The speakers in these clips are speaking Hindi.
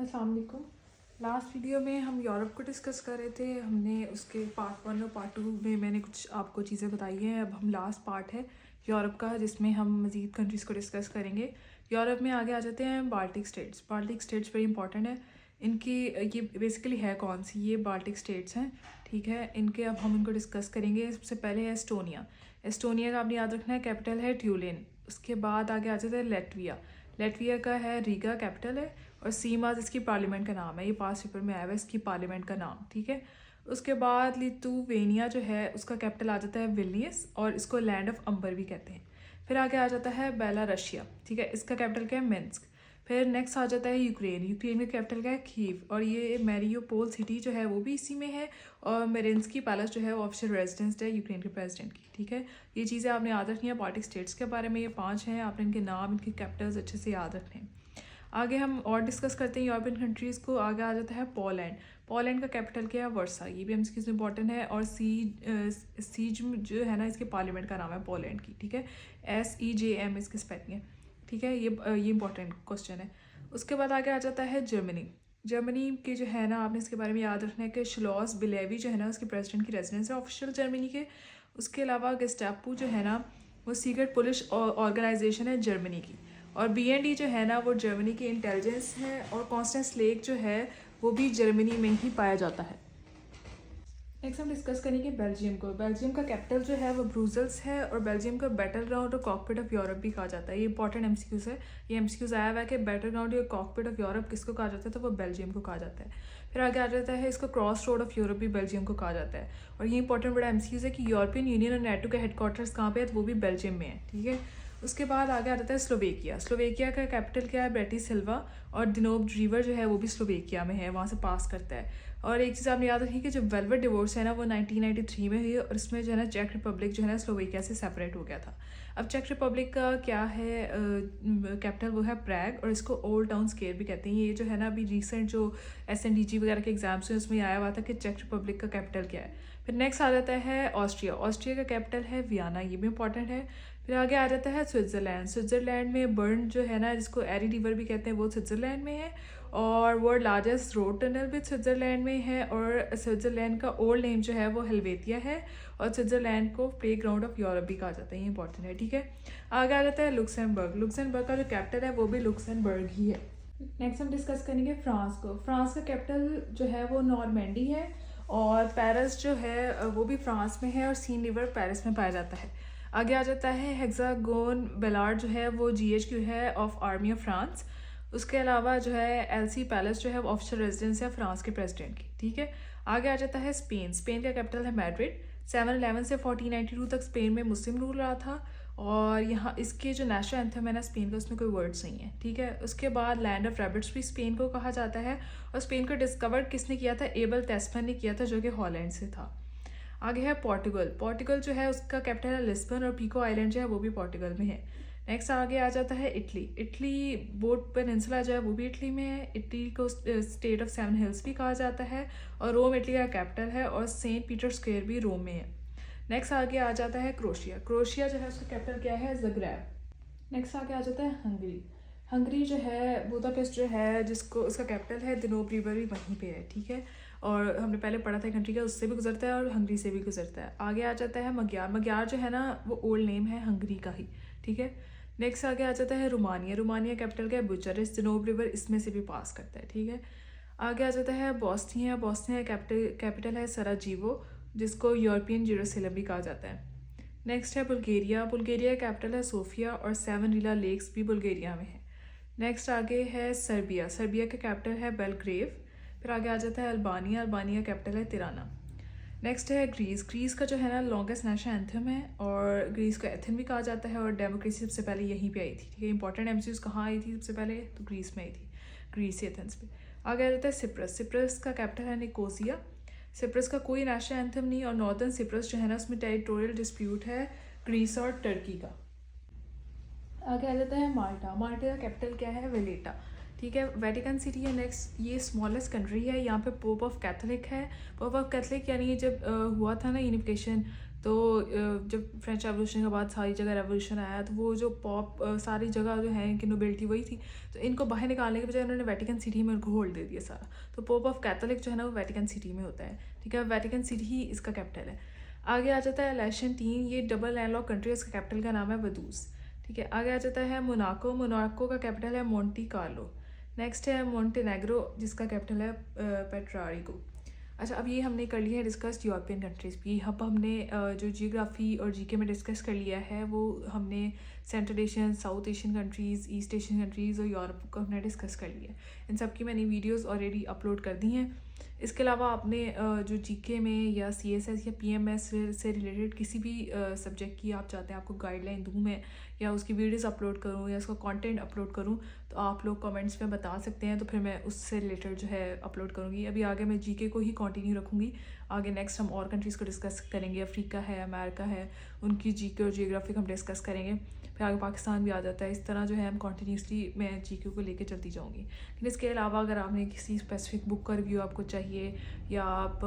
अस्सलाम वालेकुम। लास्ट वीडियो में हम यूरोप को डिस्कस कर रहे थे। हमने उसके पार्ट 1 और पार्ट 2 में मैंने कुछ आपको चीज़ें बताई हैं। अब हम लास्ट पार्ट है यूरोप का जिसमें हम मज़ीद कंट्रीज़ को डिस्कस करेंगे। यूरोप में आगे आ जाते हैं Baltic states. Baltic states very important है। इनकी ये बेसिकली है कौन सी, ये बाल्टिक स्टेट्स हैं, ठीक है। इनके अब हम इनको डिस्कस करेंगे। सबसे पहले है एस्टोनिया। एस्टोनिया का आपने याद रखना है कैपिटल है ट्यूलिन। उसके बाद आगे आ जाता है लेटविया। लेटविया का है रीगा कैपिटल है, और सीमाज इसकी पार्लियामेंट का नाम है। ये पास पेपर में आया हुआ है इसकी पार्लियामेंट का नाम, ठीक है। उसके बाद लिथुवेनिया जो है उसका कैपिटल आ जाता है विल्नियस, और इसको लैंड ऑफ अंबर भी कहते हैं। फिर आगे आ जाता है बेलारशिया, ठीक है, इसका कैपिटल क्या है मिन्स्क। फिर नेक्स्ट आ जाता है यूक्रेन। यूक्रेन का कैपिटल क्या है कीव, और ये मैरियोपोल सिटी जो है वो भी इसी में है। और मेरिन्स्की पैलेस जो है वो ऑफिशियल रेजिडेंस है यूक्रेन के प्रेसिडेंट की, ठीक है। ये चीज़ें आपने याद रखनी है बाल्टिक स्टेट्स के बारे में। ये 5 हैं, आपने इनके नाम, इनके कैपिटल्स अच्छे से याद रखने हैं। आगे हम और डिस्कस करते हैं यूरोपियन कंट्रीज़ को। आगे आ जाता है पोलैंड। पोलैंड का कैपिटल क्या है वर्सा। ये भी हम इसकी इंपॉर्टेंट है। और सीज जो है ना इसके पार्लियामेंट का नाम है पोलैंड की, ठीक है। SEJM इसकी स्पेलिंग है, ठीक है। ये इंपॉर्टेंट क्वेश्चन है। उसके बाद आगे आ जाता है जर्मनी। जर्मनी के जो है ना आपने इसके बारे में याद रखना है कि श्लॉस बिलेवी जो है ना उसके प्रेसिडेंट की रेजिडेंस है ऑफिशियल जर्मनी के। उसके अलावा गेस्टापो जो है ना वो सीक्रेट पुलिस ऑर्गेनाइजेशन है जर्मनी की। और BND जो है ना वो जर्मनी की इंटेलिजेंस है। और कॉन्स्टेंस लेक जो है वो भी जर्मनी में ही पाया जाता है। नेक्स्ट हम डिस्कस करेंगे बेल्जियम को। बेल्जियम का कैपिटल जो है वो ब्रूजल्स है, और बेल्जियम का बैटल ग्राउंड और कॉकपिट ऑफ यूरोप भी कहा जाता है। ये इंपॉर्टेंट MCQs है। ये MCQs आया हुआ है कि बैटल ग्राउंड या कॉकपिट ऑफ यूरोप किसको कहा जाता है, तो वो बेल्जियम को कहा जाता है। फिर आगे आ जाता है इसको क्रॉस रोड ऑफ यूरोप भी बेल्जियम को कहा जाता है। और ये इंपॉर्टेंट बड़ा MCQs है कि यूरोपियन यूनियन और नेटो के हेडक्वार्टर्स कहाँ पे है, तो वो भी बेल्जियम में है, ठीक है। उसके बाद आगे आ जाता है स्लोवेकिया। स्लोवेकिया का कैपिटल क्या है ब्रेटिस्लावा, और दिनोब रिवर जो है वो भी स्लोवेकिया में है, वहाँ से पास करता है। और एक चीज़ आपने याद रखी कि जो वेलवेट डिवोर्स है ना वो 1993 में हुई, और इसमें जो है ना चेक रिपब्लिक जो है ना स्लोवेकिया से सेपरेट हो गया था। अब चेक रिपब्लिक का क्या है कैपिटल, वो है प्रैग, और इसको ओल्ड टाउन स्केयर भी कहते हैं। ये जो है ना अभी रिसेंट जो SNDG वगैरह के एग्जाम्स हैं उसमें आया हुआ था कि चेक रिपब्लिक का कैपिटल क्या है। फिर नेक्स्ट आ जाता है ऑस्ट्रिया। ऑस्ट्रिया का कैपिटल है वियना, ये भी इंपॉर्टेंट है। फिर आगे आ जाता है स्विट्ज़रलैंड। स्विट्ज़रलैंड में बर्न जो है ना जिसको एरी रिवर भी कहते हैं वो स्विट्ज़रलैंड में है। और वर्ल्ड लार्जेस्ट रोड टनल भी स्विट्ज़रलैंड में है। और स्विट्ज़रलैंड का ओल्ड नेम जो है वो हेल्वेटिया है। और स्विट्ज़रलैंड को प्ले ग्राउंड ऑफ यूरोप भी कहा जाता है, ये इंपॉर्टेंट है, ठीक है। आगे आ जाता है लुक्सेमबर्ग। लुक्सेमबर्ग का जो कैपिटल है वो भी लुक्सेमबर्ग ही है। नेक्स्ट हम डिस्कस करेंगे फ्रांस को। फ्रांस का कैपिटल जो है वो नॉर्मैंडी है, और पेरिस जो है वो भी फ्रांस में है, और सीन रिवर पेरिस में पाया जाता है। आगे आ जाता है हेक्सागोन बेलार्ड जो है वो GHQ है ऑफ आर्मी ऑफ फ्रांस। उसके अलावा जो है एलसी पैलेस जो है वो ऑफिशियल रेजिडेंस है फ्रांस के प्रेसिडेंट की, ठीक है। आगे आ जाता है स्पेन। स्पेन का कैपिटल है मैड्रिड। 711 से 1492 तक स्पेन में मुस्लिम रूल रहा था। और यहाँ इसके जो नेशनल एंथम है ना स्पेन का उसमें कोई वर्ड्स नहीं है, ठीक है। उसके बाद लैंड ऑफ रैबिट्स भी स्पेन को कहा जाता है। और स्पेन को डिस्कवर किसने किया था, एबल टेस्फन ने किया था, जो कि हॉलैंड से था। आगे है पोर्टुगल। पोर्टुगल जो है उसका कैपिटल है लिस्बन, और पीको आइलैंड जो है वो भी पोर्टुगल में है। नेक्स्ट आगे आ जाता है इटली। इटली बोट पेनिनसुला जो है वो भी इटली में है। इटली को स्टेट ऑफ 7 हिल्स भी कहा जाता है। और रोम इटली का कैपिटल है, और सेंट पीटर स्क्वायर भी रोम में है। नेक्स्ट आगे आ जाता है क्रोशिया। क्रोशिया जो है उसका कैपिटल क्या है, ज़ग्रेब। नेक्स्ट आगे आ जाता है हंगरी। हंगरी जो है बुदापेस्ट जो है जिसको उसका कैपिटल है दिनोब रिवर भी वहीं पे है, ठीक है। और हमने पहले पढ़ा था कंट्री का, उससे भी गुजरता है और हंगरी से भी गुजरता है। आगे आ जाता है मग्यार। मग्यार जो है ना वो ओल्ड नेम है हंगरी का ही, ठीक है। नेक्स्ट आगे आ जाता है रोमानिया। रोमानिया कैपिटल क्या है बुचारेस्ट। दिनोब रिवर इसमें से भी पास करता है, ठीक है। आगे आ जाता है बॉस्निया। बॉस्निया कैपिटल है सराजीवो, जिसको यूरोपियन जेरूसलम भी कहा जाता है। नेक्स्ट है बुल्गारिया। बुल्गारिया कैपिटल है सोफिया, और 7 रीला लेक्स भी बुल्गारिया में है। नेक्स्ट आगे है सर्बिया। सर्बिया का कैपिटल है बेलग्रेव। फिर आगे आ जाता है अल्बानिया। अल्बानिया कैपिटल है तिराना। नेक्स्ट है ग्रीस। ग्रीस का जो है ना लॉन्गेस्ट नेशनल एंथम है, और ग्रीस को एथन भी कहा जाता है। और डेमोक्रेसी सबसे पहले यहीं पे आई थी, ठीक है। इंपॉर्टेंट MCQs कहाँ आई थी सबसे पहले, तो ग्रीस में आई थी, ग्रीस से एथेंस पे। आगे आ जाता है सिप्रस। सिप्रस का कैपिटल है निकोसिया। सिप्रस का कोई नेशनल एंथम नहीं, और नॉर्दर्न सिप्रस जो है ना उसमें टेरिटोरियल डिस्प्यूट है ग्रीस और टर्की का। आगे आ जाता है माल्टा। माल्टा का कैपिटल क्या है, वेलेटा, ठीक है। वेटिकन सिटी है नेक्स्ट। ये स्मॉलेस्ट कंट्री है। यहाँ पे पोप ऑफ कैथलिक है। पोप ऑफ कैथलिक यानी जब हुआ था ना यूनिफिकेशन तो जब फ्रेंच रेवोल्यूशन के बाद सारी जगह रेवोल्यूशन आया तो वो जो पॉप सारी जगह जो है इनकी नोबिलिटी वही थी, तो इनको बाहर निकालने के बजाय उन्होंने वेटिकन सिटी में उनको होल्ड दे दिया सारा। तो पोप ऑफ कैथोलिक जो है ना वो वेटिकन सिटी में होता है, ठीक है, वेटिकन सिटी ही इसका कैपिटल है। आगे आ जाता है लेशन 3, ये डबल लैंडलॉक कंट्री है, इसका कैपिटल का नाम है वदूस, ठीक है। आगे आ जाता है मोनाको, मोनाको का कैपिटल है मोंटी कार्लो। नेक्स्ट है मोंटेनेग्रो जिसका कैपिटल है पेट्रारिको। अच्छा, अब ये हमने कर लिया है डिस्कस यूरोपियन कंट्रीज़ भी। अब हमने जो जियोग्राफी और जीके में डिस्कस कर लिया है वो हमने central Asian, south Asian countries, east Asian countries और यूरोप को हमने डिस्कस कर लिया है। इन सब की मैंने वीडियोस ऑलरेडी अपलोड कर दी हैं। इसके अलावा आपने जो जीके में या सीएसएस या पीएमएस से रिलेटेड किसी भी सब्जेक्ट की आप चाहते हैं आपको गाइडलाइन दूँ मैं, या उसकी वीडियोस अपलोड करूँ या उसका कंटेंट अपलोड करूँ, तो आप लोग कमेंट्स में बता सकते हैं, तो फिर मैं उससे रिलेटेड जो है अपलोड करूँगी। अभी आगे मैं जीके को ही कंटिन्यू रखूँगी। आगे नेक्स्ट हम और कंट्रीज़ को डिस्कस करेंगे, अफ्रीका है, अमेरिका है, उनकी जीके और जियोग्राफी हम डिस्कस करेंगे। फिर आगे पाकिस्तान भी आ जाता है। इस तरह जो है हम कंटिन्यूसली मैं जीके को लेके चलती जाऊँगी। लेकिन इसके अलावा अगर आपने किसी स्पेसिफिक बुक का रिव्यू आपको चाहिए, या आप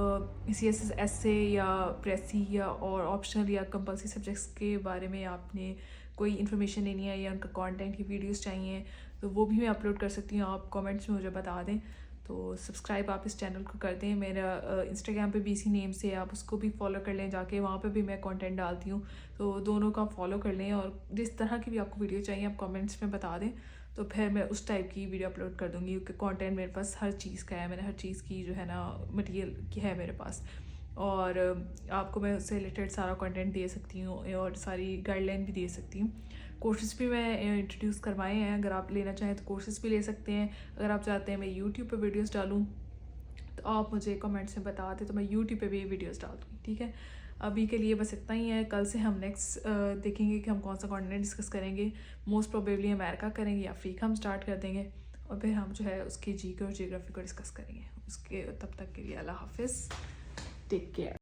सीएसएस एसे या प्रेसी या और ऑप्शनल या कंपल्सरी सब्जेक्ट्स के बारे में आपने कोई इन्फॉर्मेशन लेनी है या उनका कंटेंट की वीडियोस चाहिए, तो वो भी मैं अपलोड कर सकती हूँ। आप कमेंट्स में मुझे बता दें। तो सब्सक्राइब आप इस चैनल को कर दें। मेरा इंस्टाग्राम पे भी इसी नेम से है, आप उसको भी फॉलो कर लें जाके, वहाँ पे भी मैं कंटेंट डालती हूँ, तो दोनों का फॉलो कर लें। और जिस तरह की भी आपको वीडियो चाहिए आप कमेंट्स में बता दें, तो फिर मैं उस टाइप की वीडियो अपलोड कर दूँगी, क्योंकि कंटेंट मेरे पास हर चीज़ का है, मैंने हर चीज़ की जो है ना मटेरियल की है मेरे पास, और आपको मैं उससे रिलेटेड सारा कंटेंट दे सकती हूँ और सारी गाइडलाइन भी दे सकती हूँ। कोर्सेज़ भी मैं इंट्रोड्यूस करवाए हैं, अगर आप लेना चाहें तो कोर्सेज़ भी ले सकते हैं। अगर आप चाहते हैं मैं यूट्यूब पे वीडियोस डालूँ तो आप मुझे कमेंट्स में बता दें, तो मैं यूट्यूब पे भी वीडियोस डाल दूँगी, ठीक है। अभी के लिए बस इतना ही है। कल से हम नेक्स्ट देखेंगे कि हम कौन सा कंटेंट डिस्कस करेंगे। मोस्ट प्रोबेबली अमेरिका करेंगे या अफ्रीका हम स्टार्ट कर देंगे, और फिर हम जो है उसकी जीके और जियोग्राफी को डिस्कस करेंगे। उसके तब तक के लिए अल्लाह हाफिज़, टेक केयर।